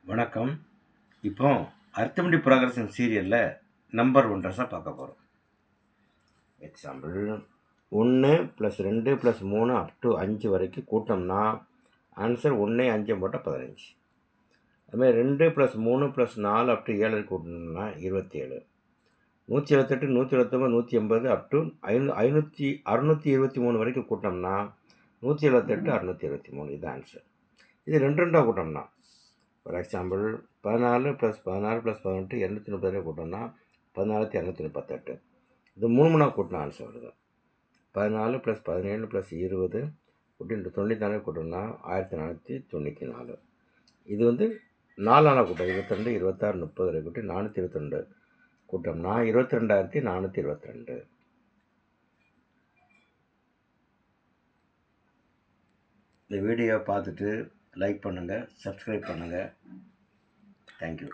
வணக்கம். இப்போ அர்த்தமடி ப்ராக்ரஷன் சீரியலில் நம்பர் ஒன்றஸாக பார்க்க போகிறோம். எக்ஸாம்பிள் 1 + 2 + 3 அப் டு 5 வரைக்கும் கூட்டம்னா ஆன்சர் 1 5 போட்டால் 15. அதுமாதிரி 2 + 3 + 4 அப் டு 7 வரைக்கும் கூட்டணும்னா 27. 178 179 180 அப் டு 623 வரைக்கும் கூட்டம்னா 178 623. இது ஆன்சர். இது 2 2 கூட்டம்னா ஃபார் எக்ஸாம்பிள் 14 + 16 + 18 230 கூட்டம்னா 14,238. இது 3 3 கூட்டினா ஆன்சர் வருது. 14 + 17 + 20 கூட்டி 94 கூட்டம்னா 1494. இது 4 கூட்டம் 22 26 30 கூட்டி 422 கூட்டம்னா 22,422. இந்த வீடியோ பார்த்துட்டு லைக் பண்ணுங்கள், சப்ஸ்கிரைப் பண்ணுங்கள். தேங்க்யூ.